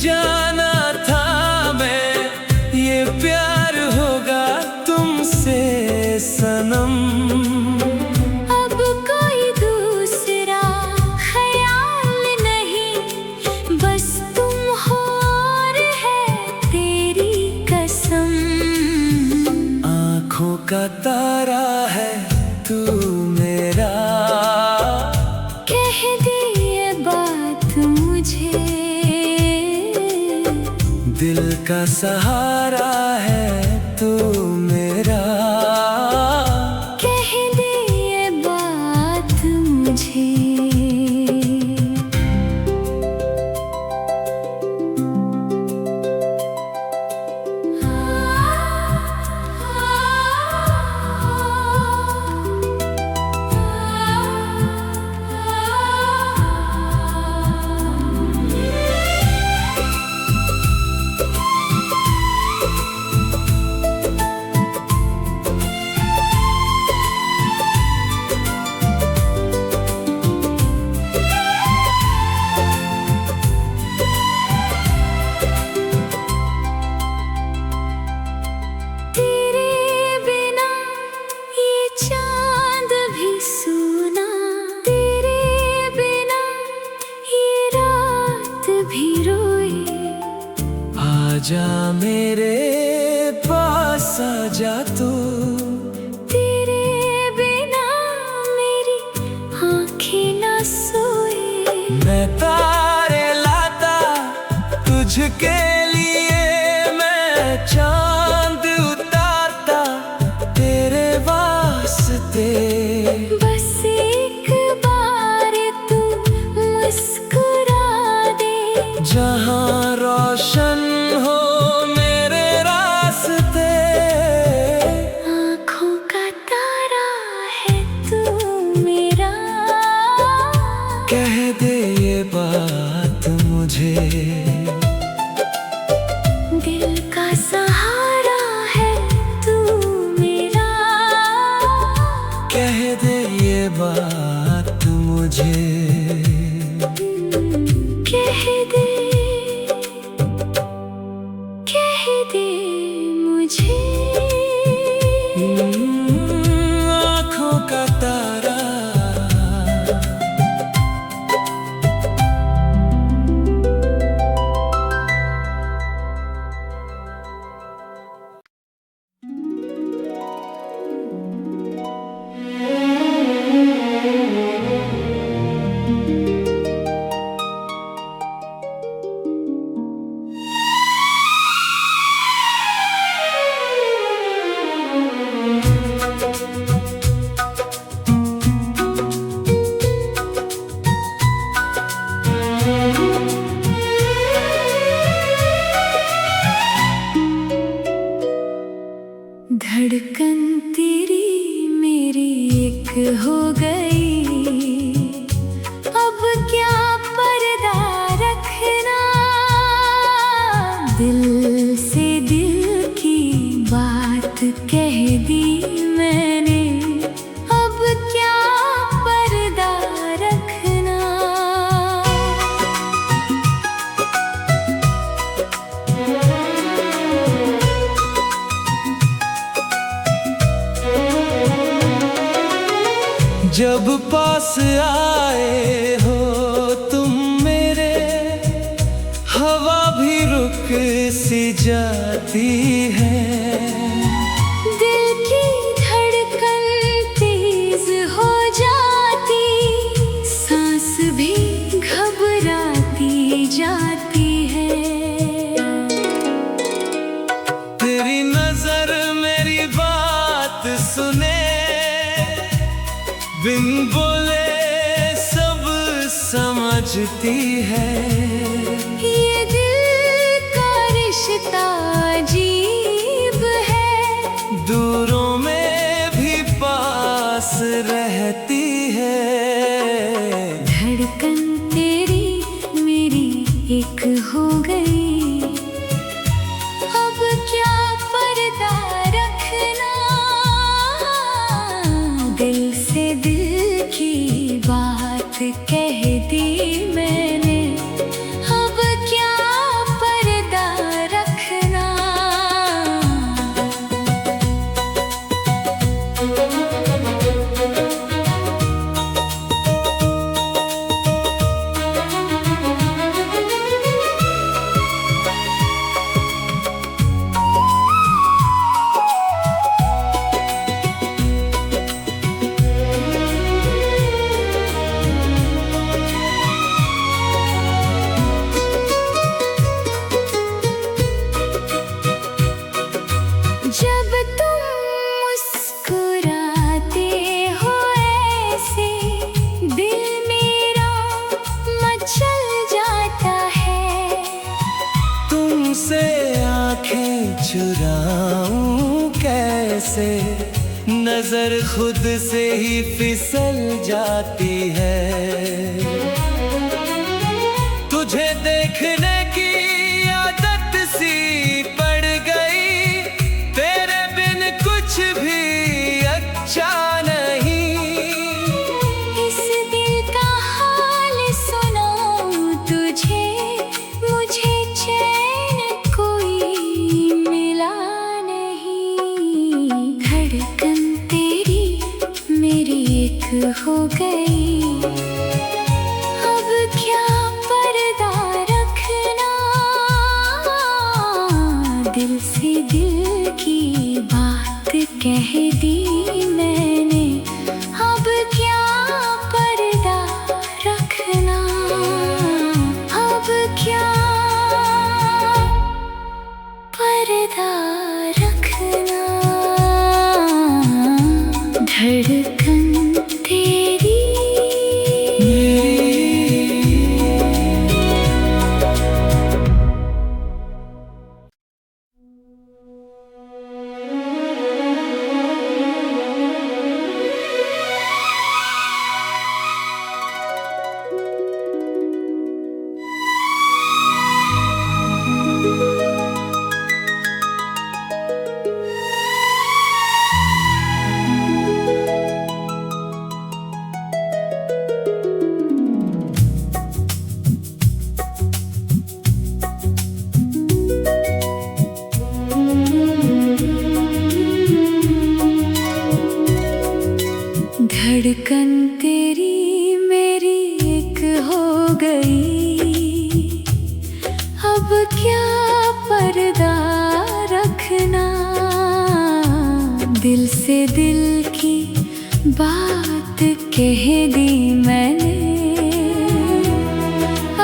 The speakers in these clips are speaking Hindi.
जाना था मैं ये प्यार होगा तुमसे सनम। अब कोई दूसरा ख्याल नहीं, बस तुम हो और है तेरी कसम। आँखों का तारा है तू मेरा, कह दे ये बात मुझे। दिल का सहारा है तू मेरा, कह दे ये बात मुझे। आजा मेरे पास आजा तू, तेरे बिना मेरी आँखें ना सोए। मैं तारे लाता तुझके लिए, मैं चांद उतारता तेरे वास्ते। बस एक बार तू मुस्कुरा दे, जहाँ रोशन हो मेरे रास्ते। आँखों का तारा है तू मेरा, कह दे ये बात मुझे। दिल का सहारा है तू मेरा, कह दे ये बात मुझे। कह दे मुझे। आँखों का तारा, धड़कन तेरी मेरी एक हो गई, अब क्या पर्दा रखना। दिल से दिल की बात कह दी मैंने, अब क्या पर्दा रखना। जब पास आए हो तुम मेरे, हवा भी रुक सी जाती है। दिल की धड़कन तेज हो जाती, सांस भी घबराती जाती है। तेरी नजर मेरी बात सुने, बिन बोले सब समझती है। ये दिल का रिश्ता अजीब है, दूरों में भी पास रहती है। धड़कन तेरी मेरी एक हो गई, अब क्या पर्दा रखना। दिल से दिल की बात कह दी मैंने, तुमसे आंखें चुराऊं कैसे, नजर खुद से ही फिसल जाती है। तुझे देखने की आदत सी पड़ गई, तेरे बिन कुछ भी अच्छा नहीं। इस दिल का हाल सुनाऊं तुझे, मुझे चैन कोई मिला नहीं। धड़कन तेरी मेरी एक हो गई, अब क्या पर्दा रखना। दिल से दिल की बात कह दी मैंने, अब क्या पर्दा रखना। अब क्या पर्दा रखना। धड़कन तेरी धड़कन तेरी मेरी एक हो गई, अब क्या पर्दा रखना। दिल से दिल की बात कह दी मैंने,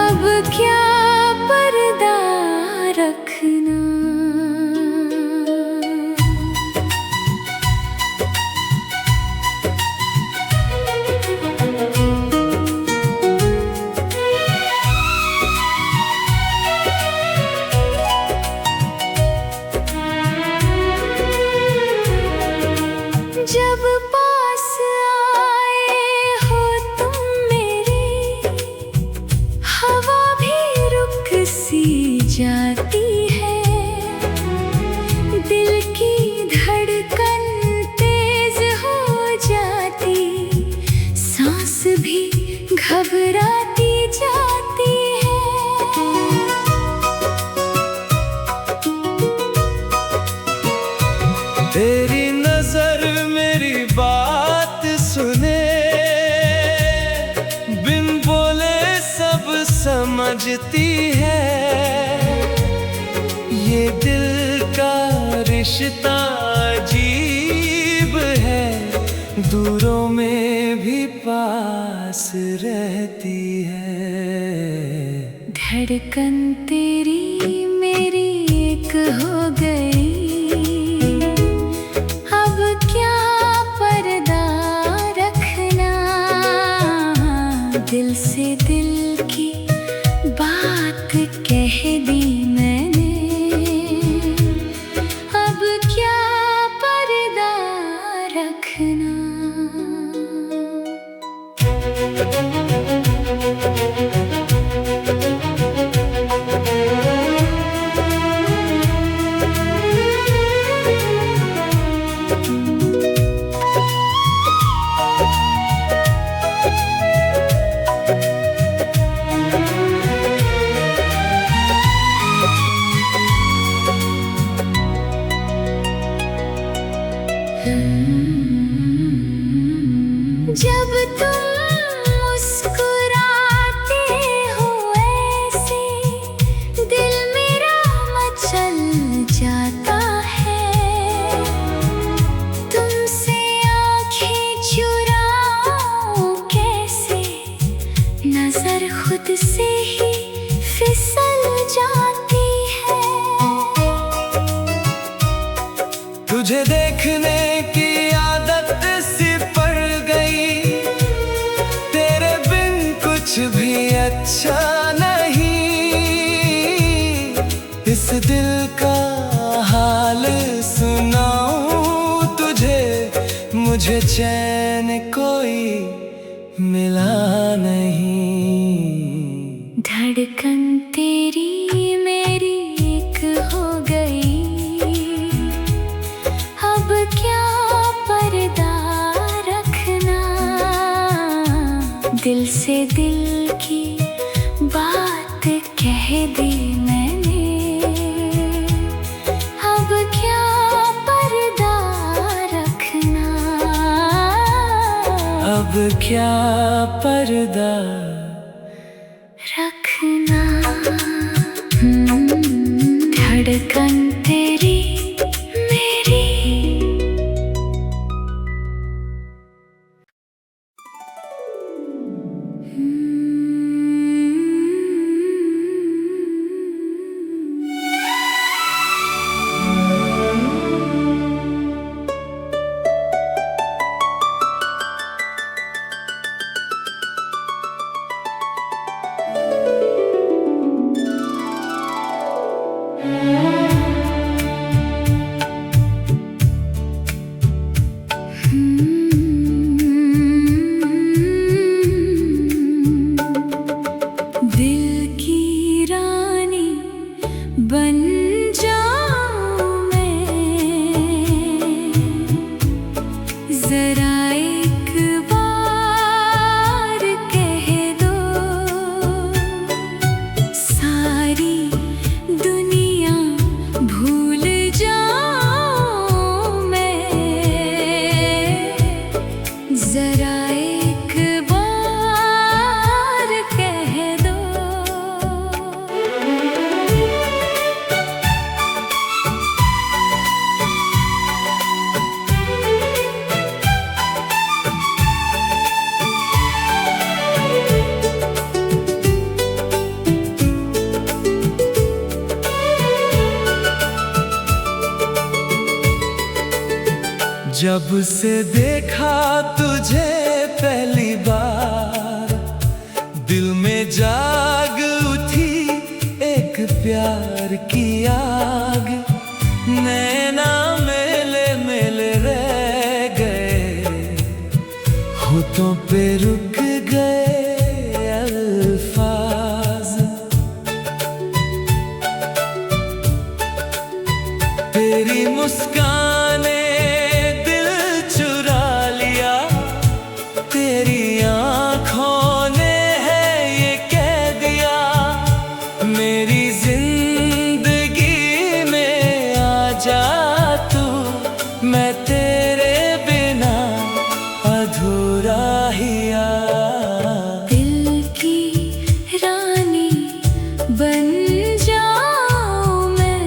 अब क्या पर्दा रखना। जब पास आए हो तुम मेरे, हवा भी रुक सी जाती है। दिल की धड़कन तेज हो जाती, सांस भी घबराती जाती है। तेरी नजर मेरी बात सुने, बिन बोले सब समझती है। ये दिल का रिश्ता अजीब है, दूरों में भी पास रहती है। धड़कन तेरी मेरी एक हो गई, अब क्या पर्दा रखना। दिल से दिल की बात कह दी मैंने, अब क्या पर्दा रखना। जब तुम मुस्कुराते हो ऐसे, दिल मेरा मचल जाता है। तुमसे आंखें चुराऊं कैसे, नजर खुद से ही फिसल जाती है। तुझे देखने की आदत सी पड़ गई, तेरे बिन कुछ भी अच्छा नहीं। इस दिल का हाल सुनाऊं तुझे, मुझे चैन कोई मिला नहीं। धड़कन तेरी मेरी एक हो गई, अब क्या पर्दा रखना। दिल से दिल की बात कह दी मैंने, अब क्या पर्दा रखना। अब क्या पर्दा रखना। धड़कन तेरी मेरी। दिल की रानी बन जाऊं मैं, जरा एक बार कह दो। सारी दुनिया भूल जाऊं मैं, जरा एक बार कह दो। जब से देखा तुझे पहली बार, दिल में जाग उठी एक प्यार की आग। नैना मेले मेले रह गए, होठों पे रुक गए अल्फाज। तेरी मुस्काने तेरी आँखों ने है ये कह दिया, मेरी जिंदगी में आ जा तू। मैं तेरे बिना अधूरा हिया। दिल की रानी बन जाऊं मैं,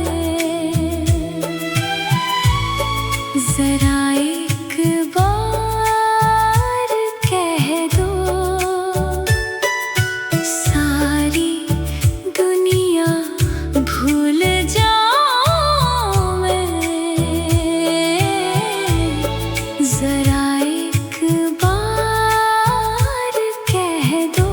जरा एक बार कह दो। सारी दुनिया भूल जाऊं मैं, जरा एक बार कह दो।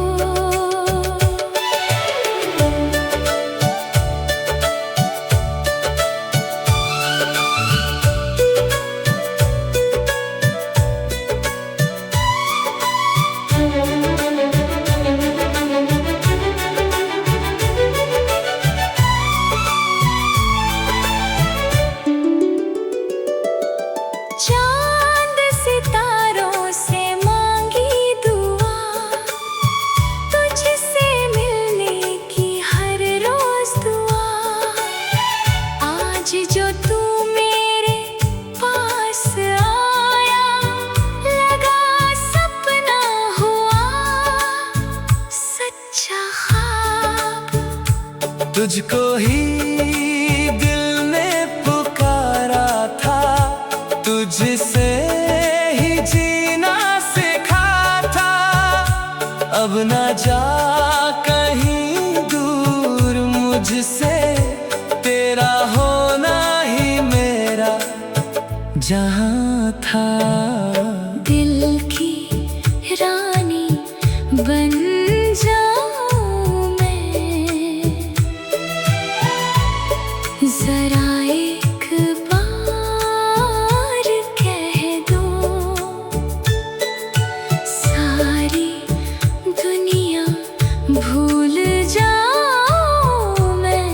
चांद सितारों से मांगी दुआ, तुझसे मिलने की हर रोज दुआ। आज जो तू मेरे पास आया, लगा सपना हुआ सच्चा ख्वाब। तुझको ही दिल ने पुकारा था, तुझसे ही जीना सीखा था। अब ना जा कहीं दूर मुझसे, तेरा होना ही मेरा जहां था। दिल की रानी बन जाऊं मैं, जरा एक बार कह दो, सारी दुनिया भूल जाऊं मैं।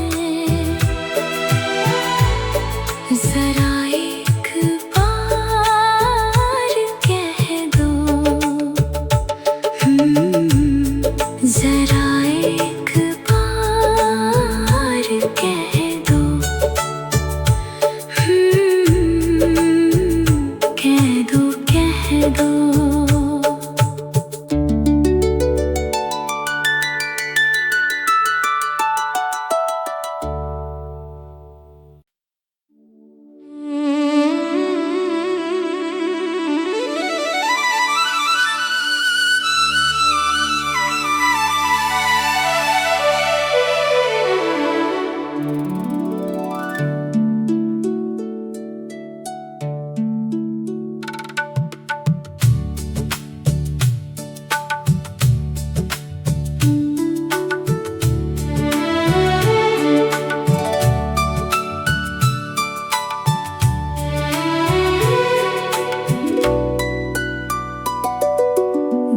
जरा एक बार कह दो, जरा एक बार कह दो, कह दो, कह दो।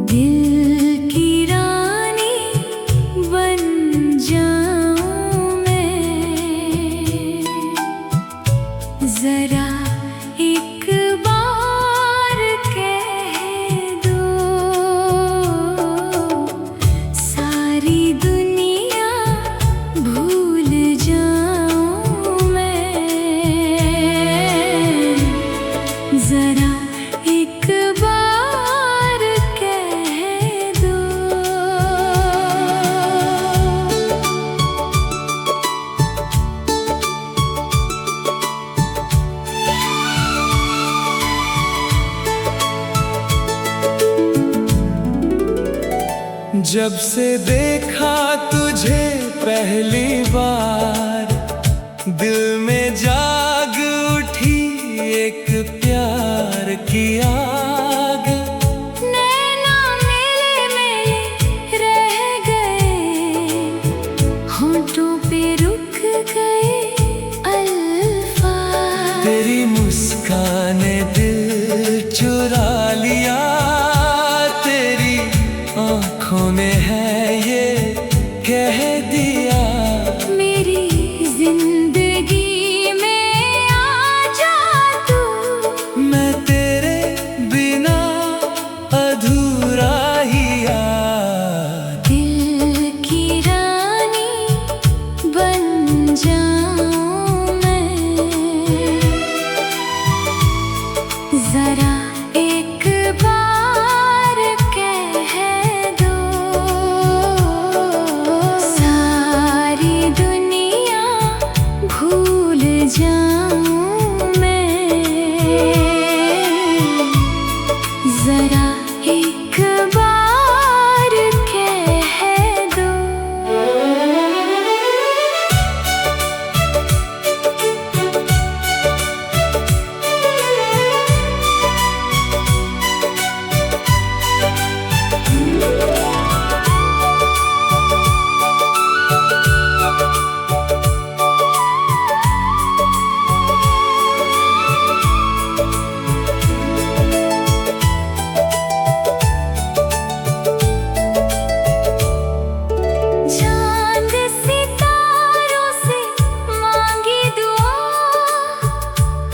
दिल की रानी बन जाऊं मैं, जरा एक बार कह दो, सारी दुनिया भूल जाऊं मैं। जरा एक बार कह दो। जब से देखा तुझे पहली बार, दिल में जाग उठी एक प्यार की आग। नैना मेले मेले रह गए, होंठों पे रुक गए अल्फाज। तेरी मुस्कान ने दिल चुरा लिया, तेरी आँखों ने है ये कह दिया। मेरी जिंदगी में आ जा तू, मैं तेरे बिना अधूरा ही यार। दिल की रानी बन जाऊं मैं, जरा एक बार कह दो, सारी दुनिया भूल जाऊं मैं। जरा एक बार कह दो। चांद सितारों से मांगी दुआ,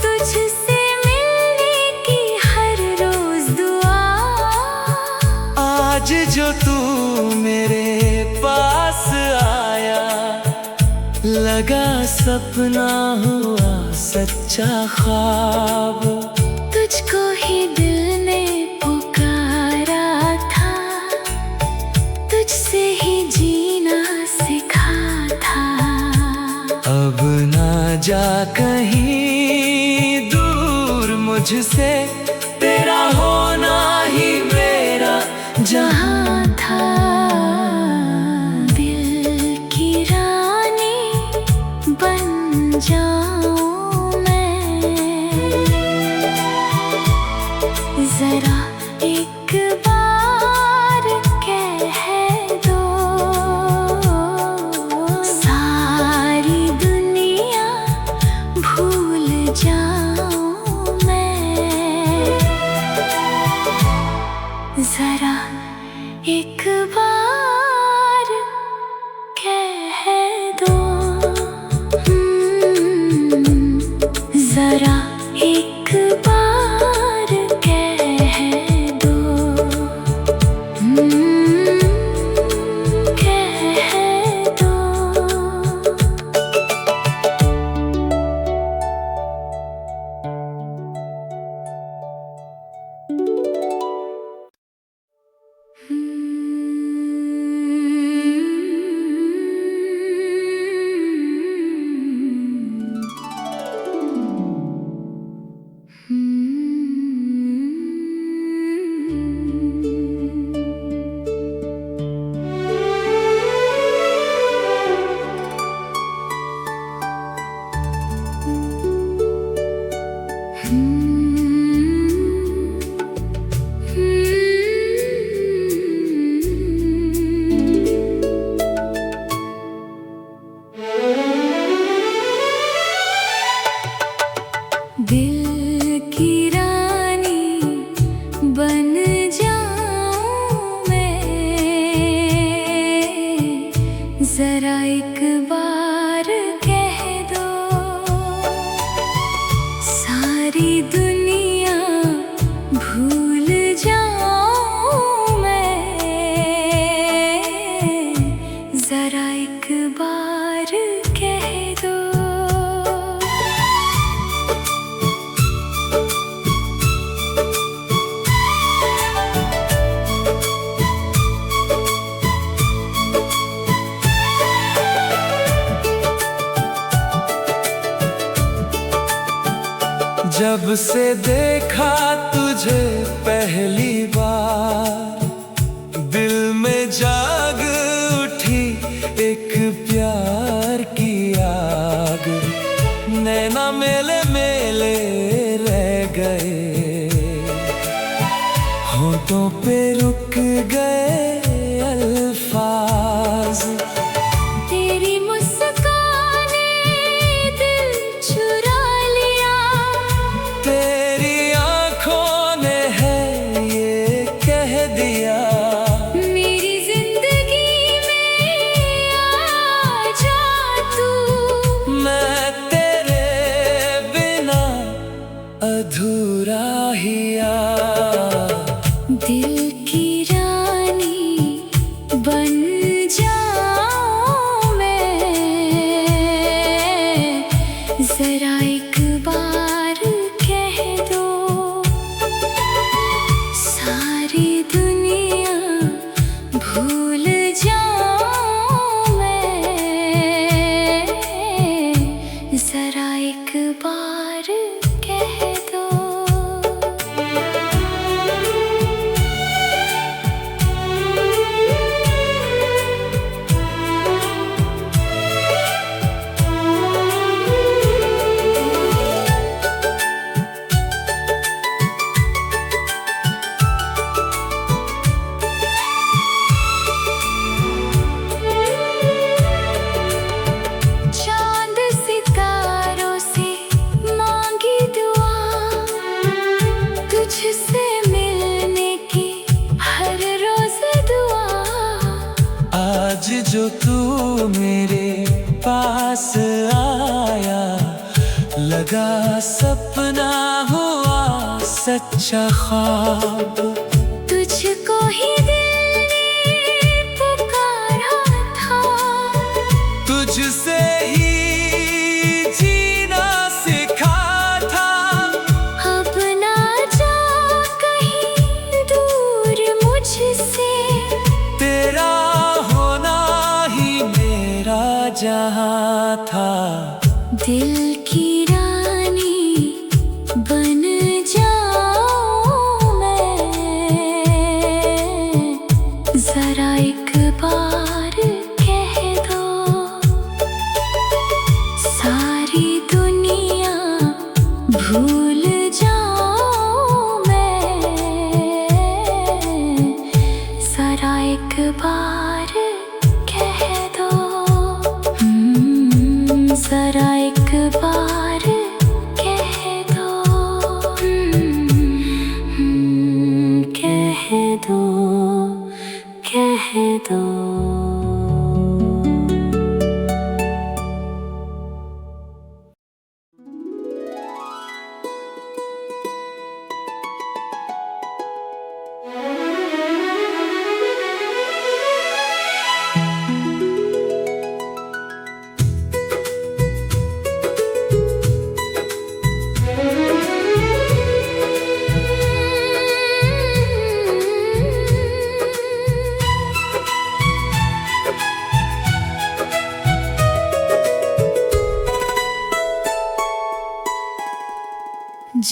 तुझसे मिलने की हर रोज दुआ। आज जो तू मेरे पास आया, लगा सपना हुआ सच्चा ख्वाब। तुझको ही दिल ने पुकारा था, तुझसे ही जीना सिखा था। अब ना जा कहीं दूर मुझसे, तेरा होना ही मेरा जहाँ था। दिल की रानी बन जाऊं मैं, जरा एक बार कह दो, सारी दुनिया दिल की रानी बन जाऊं मैं, जरा एक बार कह दो सारी दुनिया भूल जाऊं मैं, जरा एक बार कह दो। जब से देखा तुझे पहली बार, दिल में जाग उठी एक प्यार की आग। नैना मेले मेले रह गए, होठों पे रुक गए अल्फाज। तेरी मुस्कान ने दिल चुरा लिया, तेरी आंखों ने है ये कह दिया, मेरी जिंदगी में आ जा तू, मैं तेरे बिना अधूरा हिया। दिल की रानी बन जाऊं मैं, जरा एक बार कह दो सारी दुनिया भूल जाऊं मैं, जरा एक बार कह दो। चांद सितारों से मांगी दुआ, तुझसे मिलने की हर रोज दुआ। आज जो तू मेरे पास आया, लगा सपना हुआ सच्चा ख्वाब। तुझको ही दिल ने पुकारा था, तुझसे ही जीना सीखा था। अब ना जा कहीं दूर मुझसे, तेरा होना ही मेरा जहां था। दिल की रानी बन जाऊं मैं, जरा एक बार कह दो सारी दुनिया भूल जाऊं मैं, जरा एक बार कह दो, जरा एक बार कह दो, कह दो, कह दो।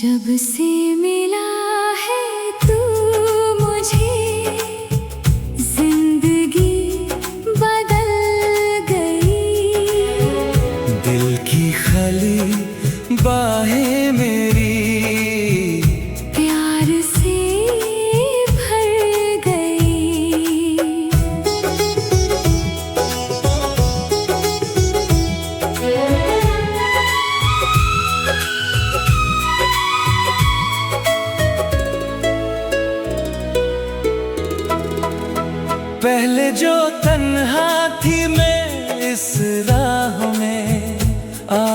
जब से मिला है तू मुझे, जिंदगी बदल गई। दिल की खली बाहें मेरी प्यार से भर गई।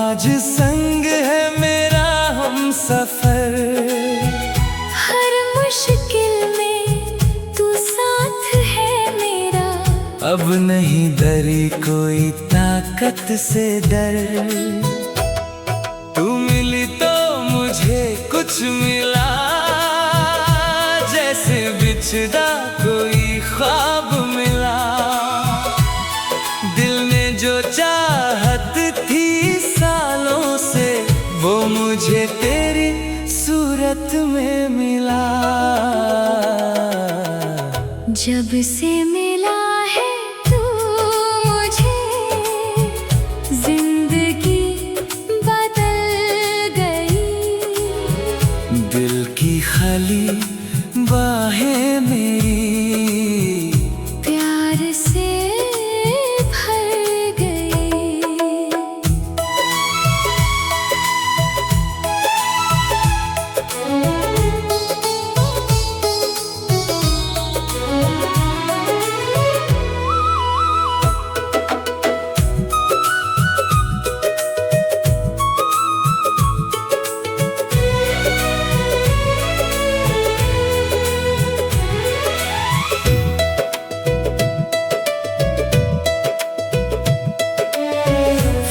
आज संग है मेरा हम सफर, हर मुश्किल में तू साथ है मेरा। अब नहीं डरी कोई ताकत से डर। तू मिली तो मुझे कुछ मिला, जैसे बिछड़ा कोई ख्वाब मिला। दिल ने जो चाहत थी सालों से, वो मुझे तेरी सूरत में मिला। जब से मिला है तू मुझे, जिंदगी बदल गई। दिल की खाली बाहें मेरी प्यार से भर गई।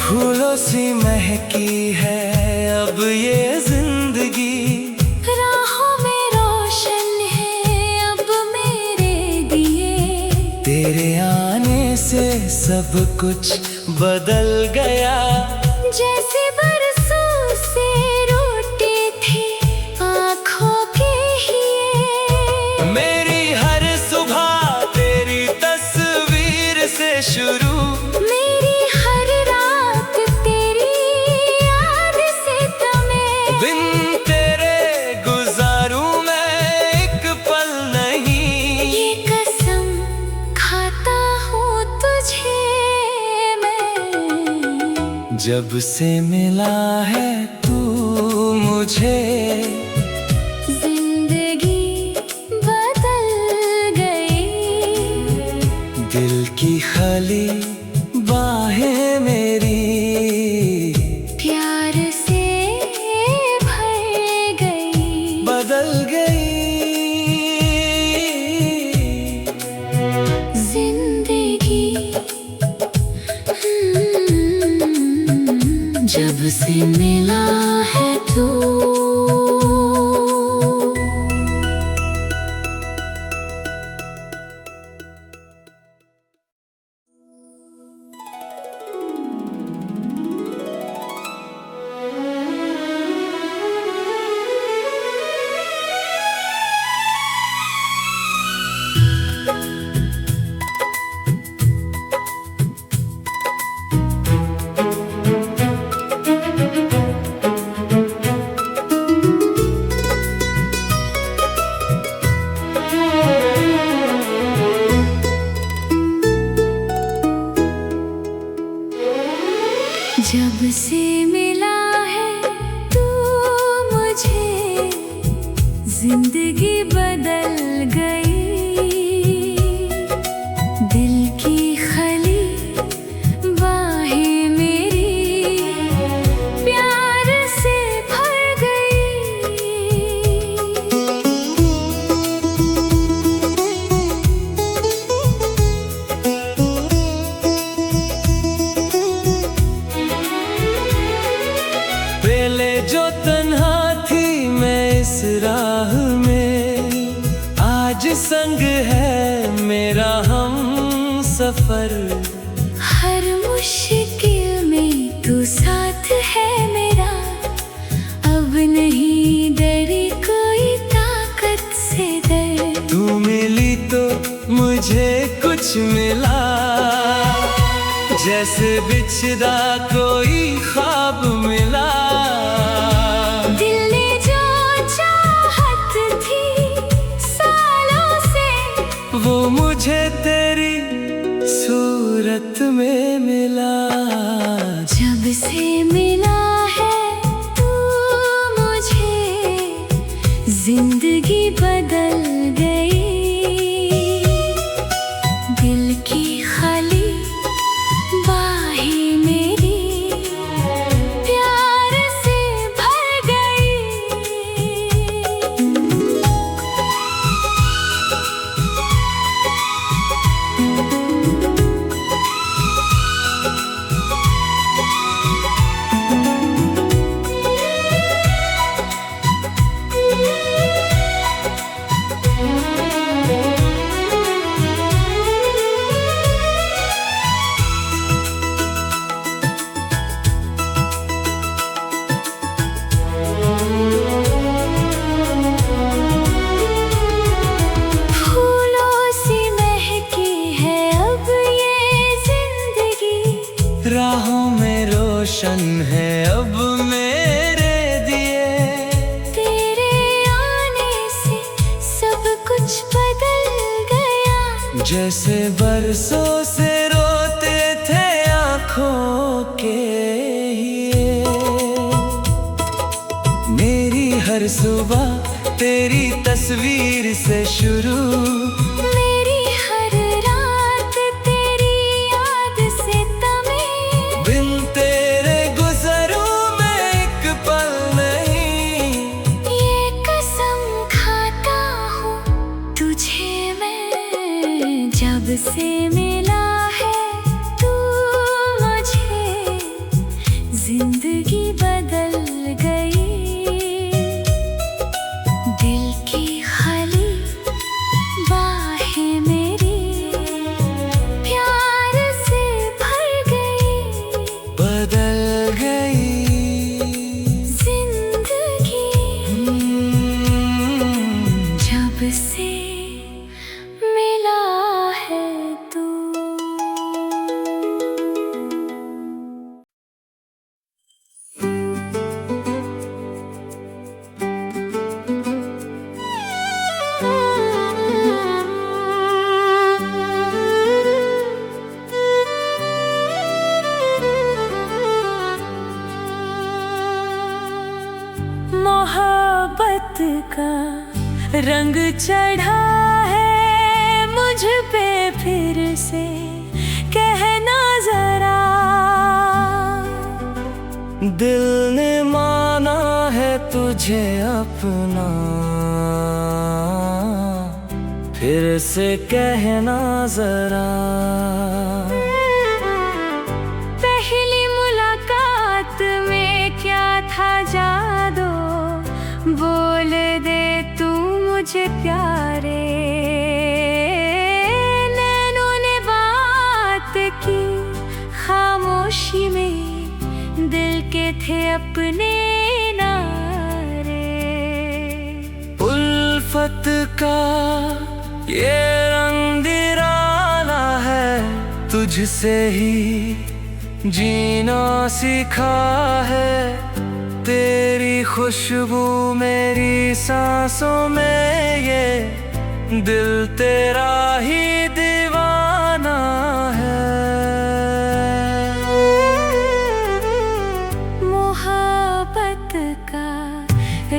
फूलों सी महकी है अब ये जिंदगी, राहों में रोशन है अब मेरे दिए। तेरे आने से सब कुछ बदल गया। जैसे बरसों से रोटी थी आँखों के हिए। मेरी हर सुबह तेरी तस्वीर से शुरू, मेरी हर रात तेरी याद से तमे। बिन तेरे गुजारूं मैं एक पल नहीं। ये कसम खाता हूँ तुझे मैं। जब से मिला है तू मुझे, जिंदगी बदल गई। दिल की खाली बाहें मेरी प्यार से भर गई। बदल गई। जिंदगी जब से मिला है तू। जब से मिला है तू मुझे, जिंदगी बदल गई। दिल की खली बाहें मेरी प्यार से भर गई। पहले जो तन्हा थी मैं इस राह में, आज संग है मेरा हम सफर। हर मुश्किल में तू साथ है मेरा। अब नहीं डरी कोई ताकत से डर। तू मिली तो मुझे कुछ मिला, जैसे बिछड़ा कोई ख्वाब मिला। दिल ने जो चाहत थी सालों से, वो मुझे तेरी सूरत में मिला। जब से मिला है तू मुझे, जिंदगी बदल गई। दिल की खाली बाहें मेरी रोशन है अब मेरे दिए। तेरे आने से सब कुछ बदल गया, जैसे बरसों से रोते थे आँखों के हिये। मेरी हर सुबह तेरी तस्वीर से शुरू, मेरी हर रात तेरी याद से तमे। बिन तेरे गुजरूं मैं एक पल नहीं, ये कसम खाता हूँ तुझे मैं, जब से मिला है तू मुझे, जिंदगी बदल गई। दिल की खाली बाहें मेरी प्यार से भर गई, बदल गई जिंदगी जब से मिला है तू। मोहब्बत का रंग चढ़ा है मुझ पे फिर से, कहना जरा। दिल ने माना है तुझे अपना, फिर से कहना जरा। पहली मुलाकात में क्या था जादू, बोल दे तू मुझे प्यारे। नैनों ने बात की खामोशी में, दिल के थे अपने नारे। उल्फत का ये रंग निराला है, तुझसे ही जीना सीखा है। तेरी खुशबू मेरी सांसों में, ये दिल तेरा ही दीवाना है। मोहब्बत का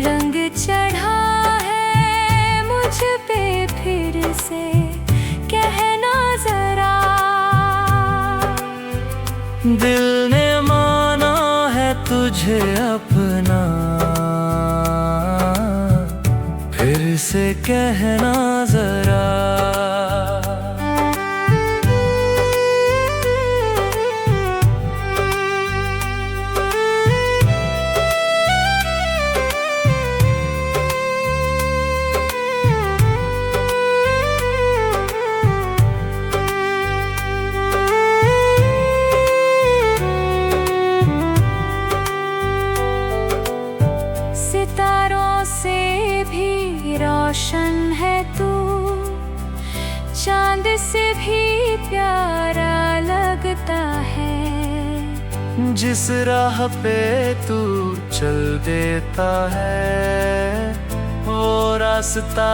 रंग चढ़ा है मुझ पे फिर से, कहना जरा। दिल ने माना है तुझे अपना, फिर से कहना जरा। सितारों से भी रोशन है तू, चांद से भी प्यारा लगता है। जिस राह पे तू चल देता है, वो रास्ता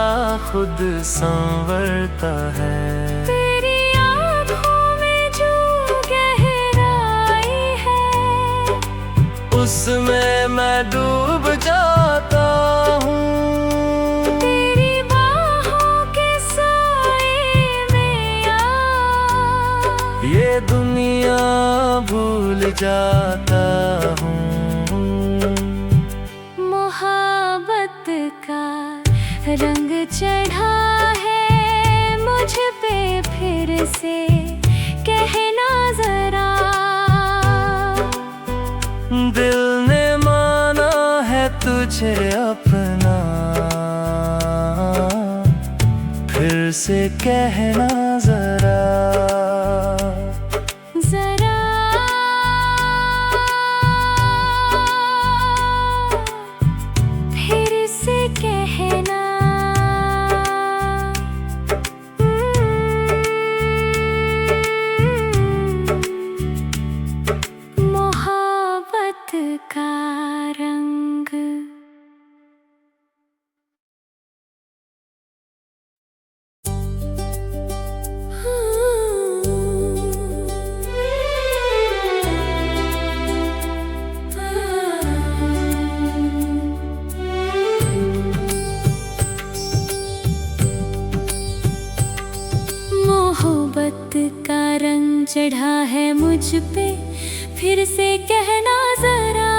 खुद संवरता है। तेरी आँखों में जो गहराई है, उसमें मैं डूब जाता हूँ। तेरी बाहों के साए में आ, ये दुनिया भूल जाता हूँ। मोहब्बत का रंग चढ़ा है मुझ पे फिर से, कहना जरा। दिल ने माना है तुझे अपना, फिर से कहना जरा। जरा फिर से कहना। मोहब्बत का रंग। मोहब्बत का रंग चढ़ा है मुझ पे, फिर से कहना जरा,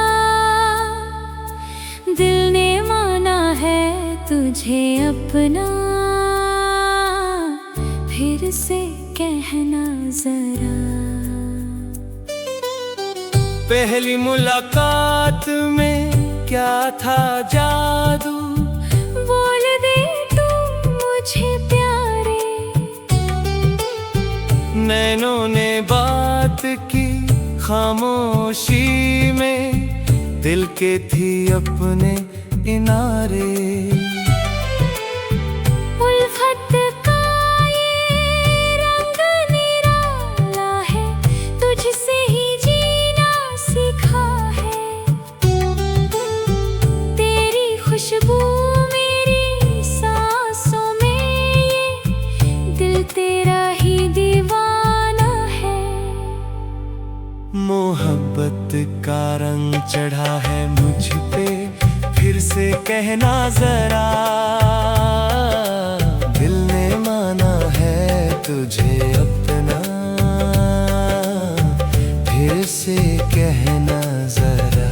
दिल ने माना है तुझे अपना, फिर से कहना जरा। पहली मुलाकात में क्या था जादू, बोल दे तू मुझे प्यारे। नैनों ने बात की खामोशी में, दिल के थी अपने इनारे। उल्फत का ये रंग निराला है, तुझसे ही जीना सीखा है। तेरी खुशबू मेरी सांसों में, ये दिल तेरा ही दीवाना है। मोहब्बत का रंग चढ़ा है मुझ पे, फिर से कहना जरा, दिल ने माना है तुझे अपना, फिर से कहना जरा।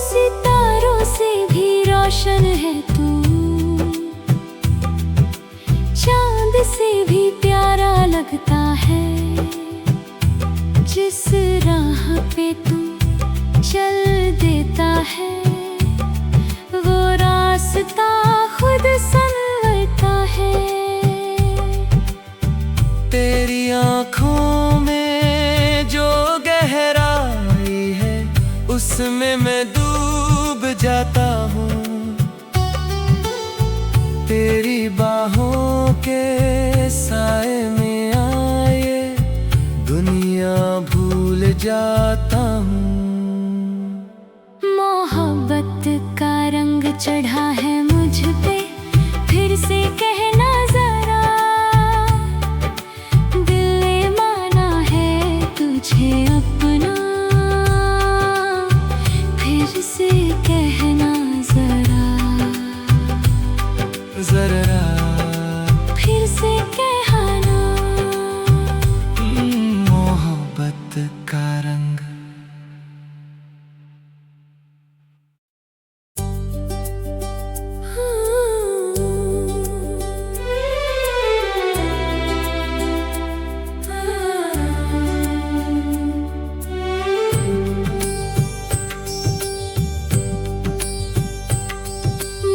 सितारों से भी रोशन है तू, चांद से भी प्यारा लगता है। जिस राह पे तू चल देता है, वो रास्ता खुद संवरता है। तेरी आँखों में जो गहराई है, उसमें मैं डूब जाता हूँ। तेरी बाहों के साए में आए, दुनिया भूल जाता हूँ। मोहब्बत का रंग चढ़ा है मुझ पे, फिर से कहना जरा, दिल ने माना है तुझे अपना, फिर से कहना जरा, जरा फिर से कहना। मोहब्बत का रंग।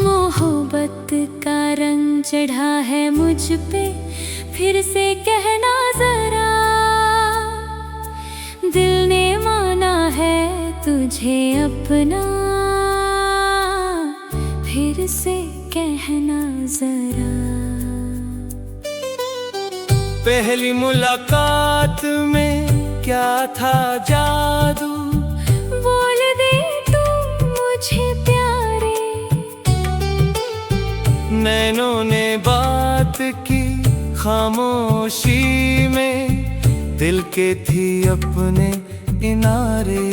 मोहब्बत का रंग चढ़ा है मुझ पे, फिर से कहना जरा, दिल ने माना है तुझे अपना, फिर से कहना जरा। पहली मुलाकात में क्या था जादू, बोल दे तू मुझे प्यारे। नैनों ने बात की खामोशी में, दिल के थी अपने इनारे।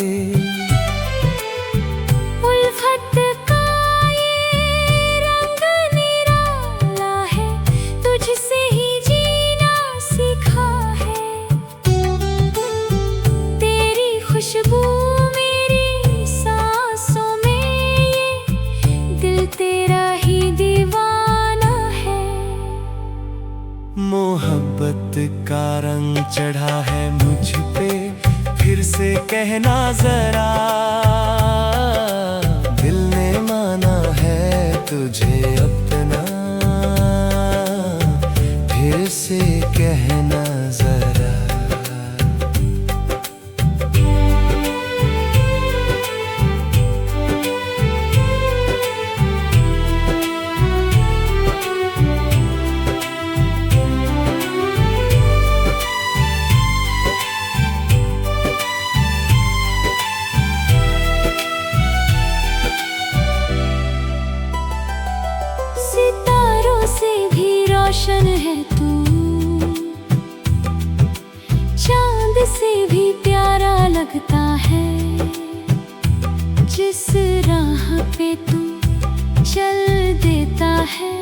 उल्फत का ये रंग निराला है, तुझसे ही जीना सीखा है। तेरी खुशबू मेरी सांसों में, ये दिल तेरा ही दीवाना है। मोहब्बत का रंग चढ़ा है मुझ पे, फिर से कहना जरा, दिल ने माना है तुझे अपना, रोशन है तू, चांद से भी प्यारा लगता है। जिस राह पे तू चल देता है,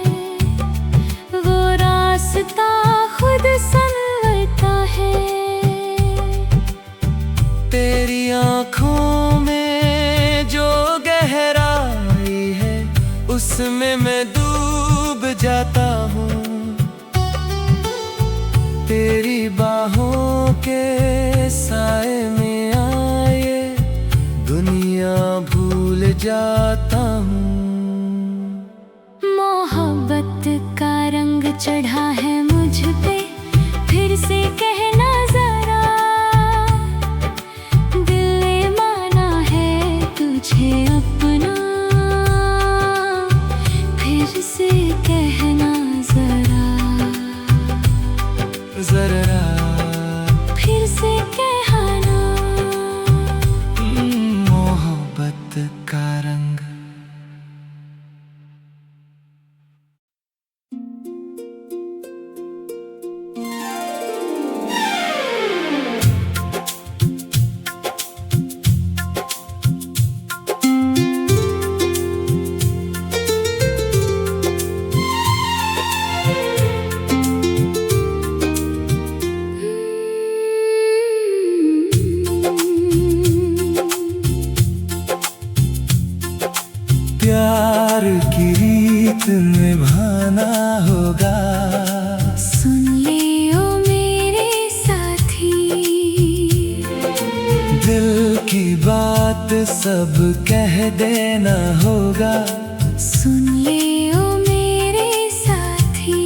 वो रास्ता खुद संवरता है। तेरी आँखों में जो गहराई है, उसमें मैं डूब जाता हूँ। तेरी बाहों के साए में आए दुनिया भूल जाता हूँ। मोहब्बत का रंग चढ़ा है मुझ पे, फिर से कहना जरा, दिल ने माना है तुझे अपना, फिर से कहना जरा, जरा फिर से कहना। मोहब्बत का रंग। प्यार की रीत निभाना होगा, सुन ले ओ मेरे साथी, दिल की बात सब कह देना होगा। सुन ले ओ मेरे साथी।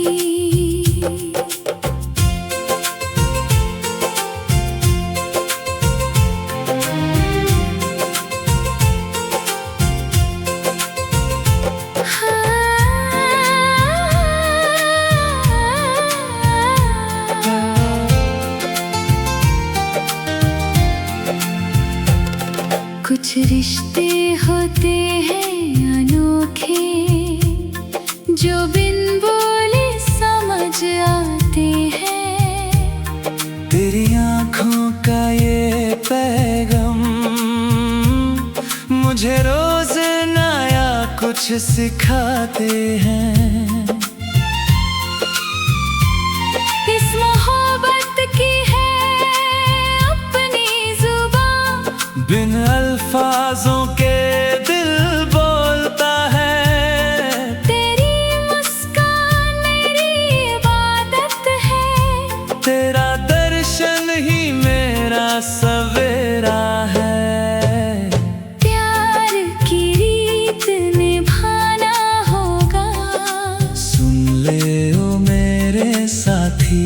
कुछ रिश्ते होते हैं अनोखे, जो बिन बोले समझ आते हैं। तेरी आँखों का ये पैगाम मुझे रोज नया कुछ सिखाते हैं। इस मोहब्बत की है अपनी जुबान, बिन अल्फाजों के दिल बोलता है। तेरी मुस्कान मेरी इबादत है, तेरा दर्शन ही मेरा सवेरा है। प्यार की रीत निभाना होगा, सुन ले ओ मेरे साथी,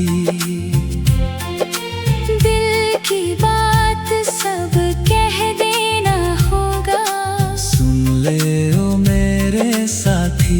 दिल की बात सब कह देना होगा। सुन ले ओ मेरे साथी।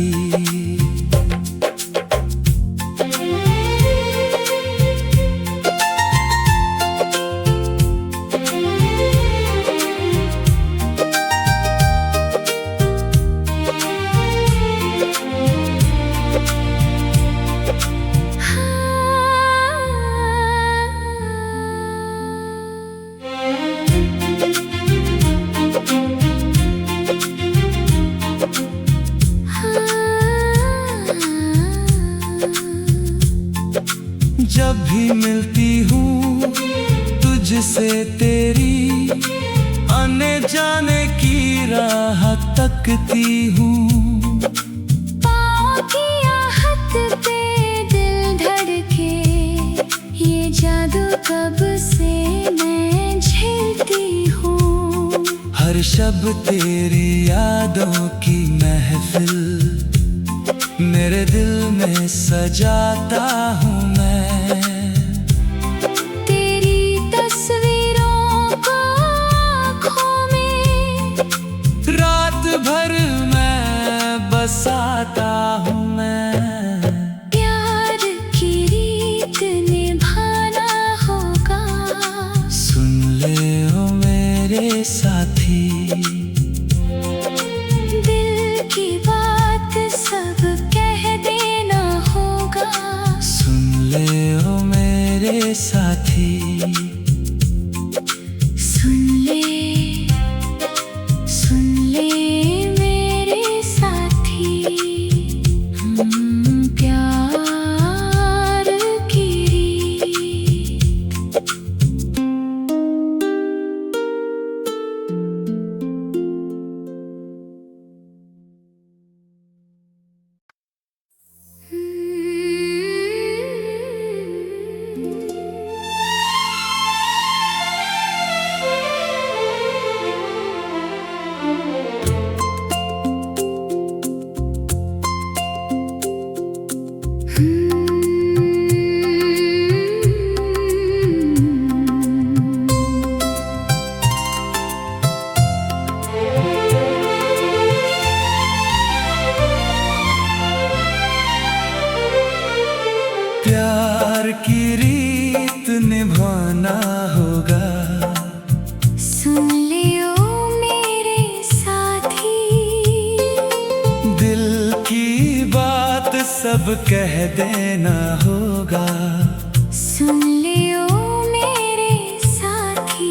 जब भी मिलती हूँ तुझसे तेरी आने जाने की राह तकती हूँ। पाँव की आहट पे दिल धड़के, ये जादू कब से मैं झेलती हूँ। हर शब तेरी यादों की महफिल मेरे दिल में सजाता हूँ मैं। तेरी तस्वीरों को आँखों में रात भर मैं बसाता हूँ मैं। प्यार की रीत निभाना होगा, सुन ले ओ मेरे साथी, दिल की बात सब कह देना होगा। ले ओ मेरे साथी, सुन ले मेरे साथी, प्यार की रीत। प्यार की रीत निभाना होगा, सुन लियो मेरे साथी, दिल की बात सब कह देना होगा, सुन लियो मेरे साथी।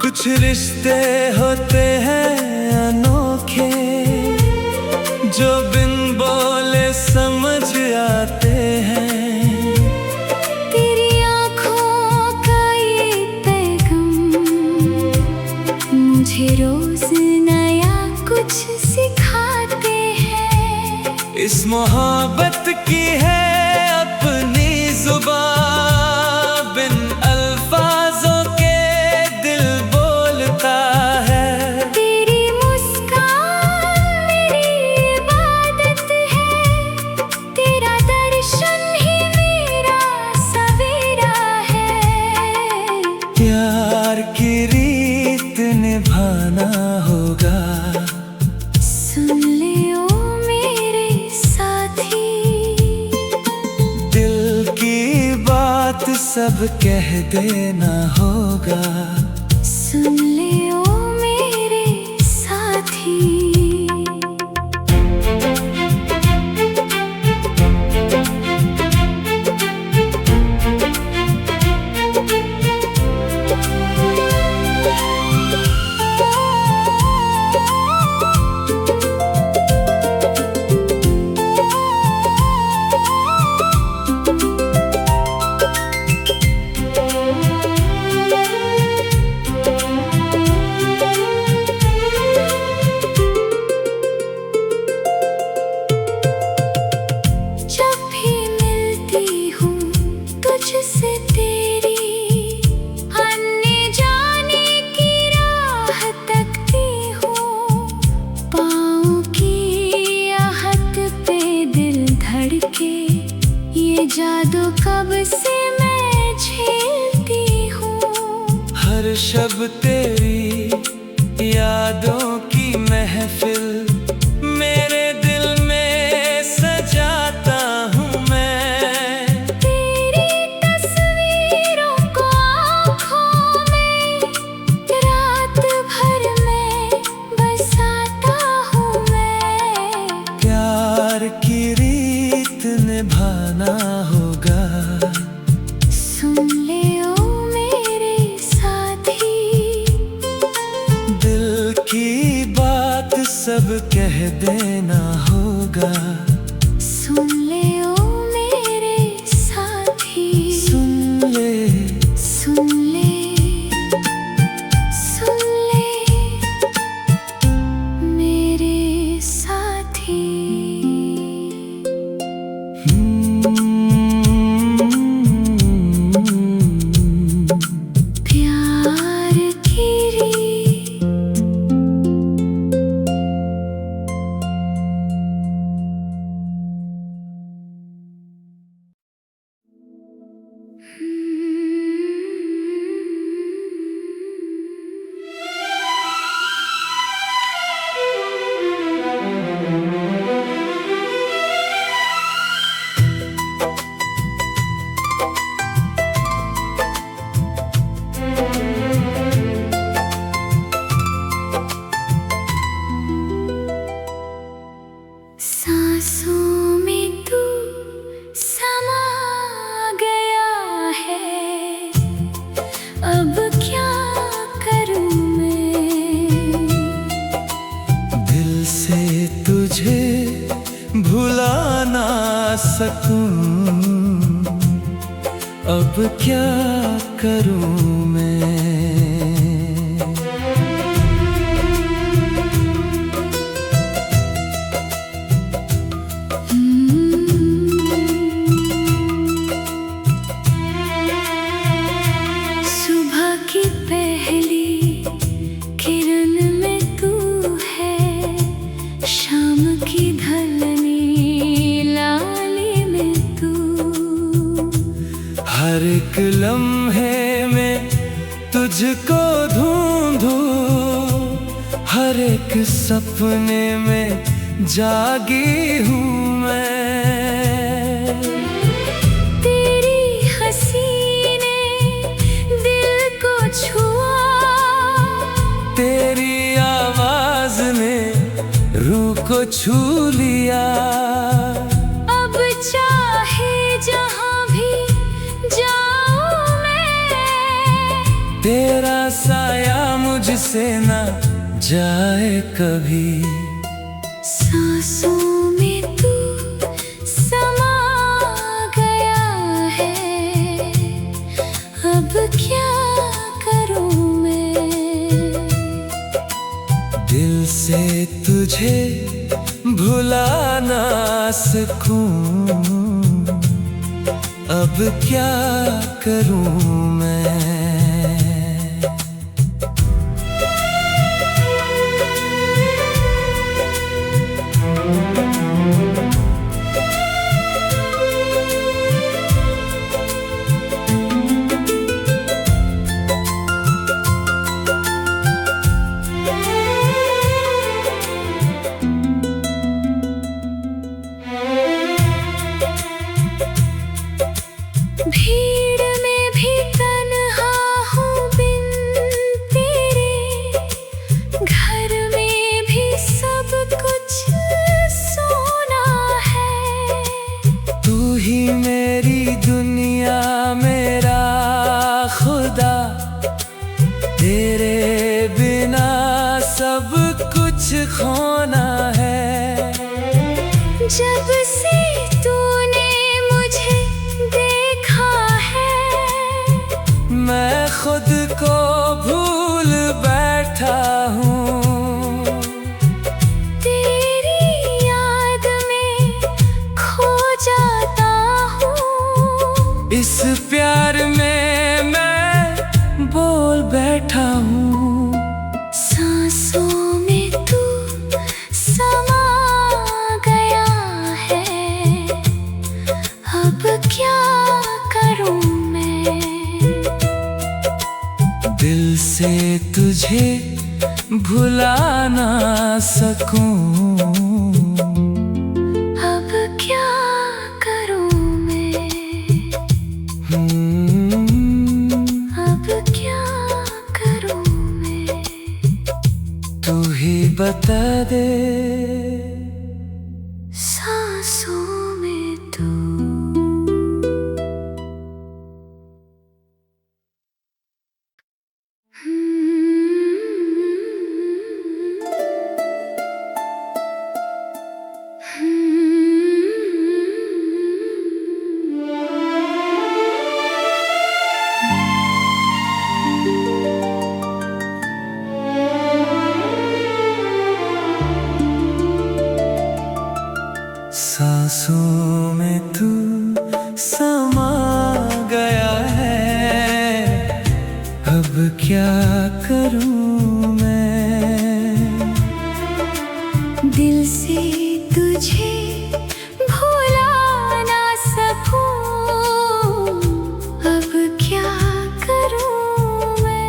कुछ रिश्ते होते हैं अनोखे, जो बिन बोले समझ आते हैं। तेरी आँखों का ये पैगाम मुझे रोज नया कुछ सिखाते हैं। इस मोहब्बत की है अपनी जुबान, बिन अल्फाजों के दिल बोलता है। तेरी मुस्कान मेरी इबादत है, तेरा दर्शन ही मेरा सवेरा है। प्यार की रीत निभाना होगा, सुन लियो मेरे साथी, दिल की बात सब कह देना होगा, सुन लियो मेरे साथी। जब भी मिलती हूँ तुझसे तेरी आने जाने की राह तकती हूँ। पाँव की आहट पे दिल धड़के, ये जादू कब से मैं झेलती हूँ। हर शब तेरी यादों की महफिल मेरे दिल में सजाता हूँ मैं। तेरी तस्वीरों को आँखों में रात भर में बसाता हूँ मैं। प्यार की रीत निभाना होगा, सुन लियो मेरे साथी, दिल की बात सब कह देना होगा, सुन लियो मेरे साथी। सुन ले सुन ले मेरे साथी। प्यार की रीत। सकूं, अब क्या करूं मैं। सुबह की पहली किरण में तू है, शाम की ढलनी लाली में तू। हर एक लम्हे में तुझको ढूंढूं, हर एक सपने में जागी हूँ मैं। तेरी हंसी ने दिल को छुआ, तेरी आवाज ने रूह को छू लिया। अब चाहे जहां भी जाऊं मैं, तेरा साया मुझसे ना जाए कभी। सांसों में तू समा गया है, अब क्या करूं मैं। दिल से तुझे भुला ना सकूं, अब क्या करूं मैं। भीड़ में भी तन्हा हूँ बिन तेरे, घर में भी सब कुछ सोना है। तू ही मेरी दुनिया, मेरा खुदा, तेरे बिना सब कुछ खोना है। जब से तूने मुझे देखा है, मैं खुद को भूल बैठा हूँ। तेरी याद में खो जाता हूँ, इस प्यार में मैं बोल बैठा हूँ। सांसों में तू समा गया है, अब क्या करूं मैं। दिल से तुझे भुला ना सकूं, अब क्या करूं मैं। अब क्या करूं मैं। तू ही बता दे। सांसों में तू। सांसों में तू समा गया है, अब क्या करूं मैं। दिल से तुझे भुला ना सकूं, अब क्या करूं मैं।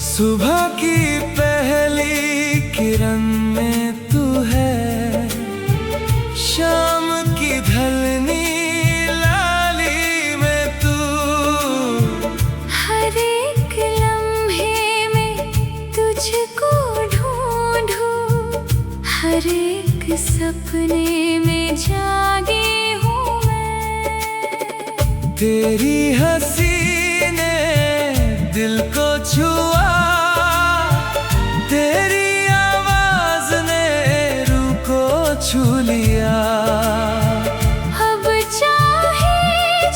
सुबह की पहली किरण में तू है, शाम की ढलनी लाली में तू। हर एक लम्हे में तुझको ढूंढूं, हर एक सपने में जागी हूँ मैं। तेरी हंसी ने दिल को छुआ, तेरी आवाज ने रूह को छू लिया। अब चाहे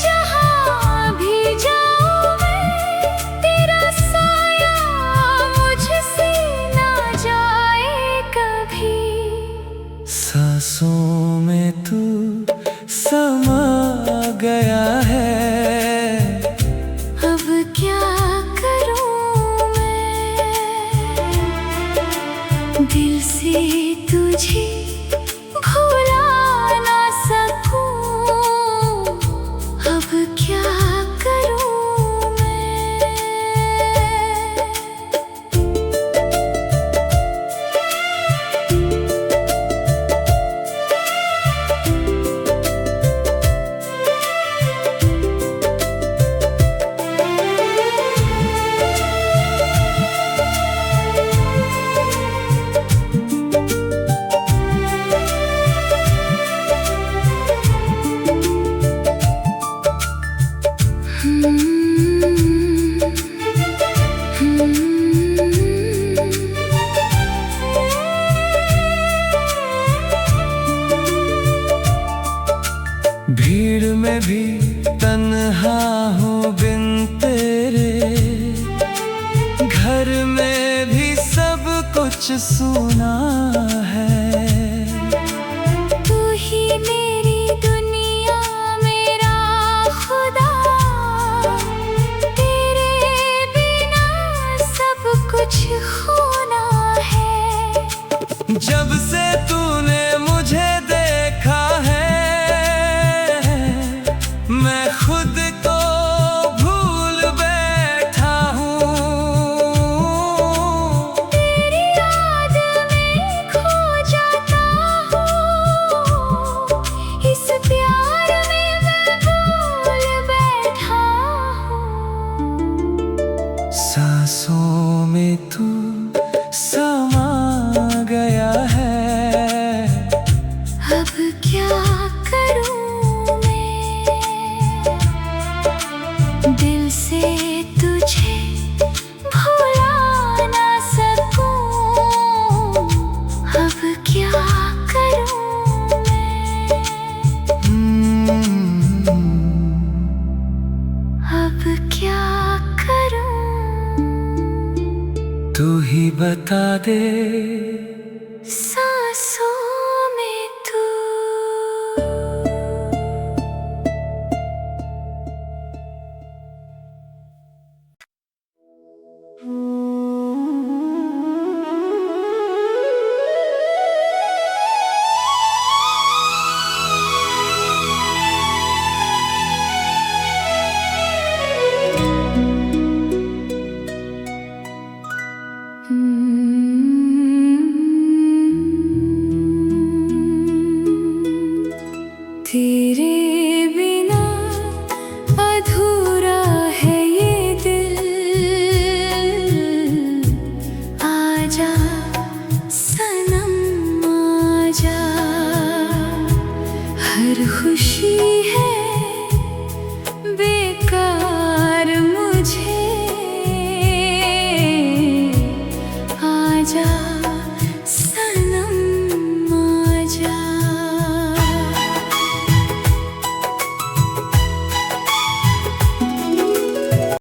जहां भी जाऊं मैं, तेरा साया मुझसे ना जाए कभी। सांसों में तू समा गया है, अब क्या करूं मैं, दिल से तुझे भुला ना सकूं। अब क्या करूं मैं। भीड़ में भी तन्हा हूँ बिन तेरे, घर में भी सब कुछ सुना है। तू ही मेरी दुनिया, मेरा खुदा, तेरे बिना सब कुछ खोना है। जब से तूने मुझे देखा है, मैं खुद को भूल बैठा हूँ। तेरी याद में खो जाता हूँ, इस प्यार में मैं भूल बैठा हूँ। सांसों में तू समा गया है, अब क्या करूं मैं, दिल से तुझे भुला ना सकूं। अब क्या करूं मैं, अब क्या करूं। तू ही बता दे। सांसों में तू। तेरे बिना अधूरा है ये दिल, आजा सनम आजा, हर खुशी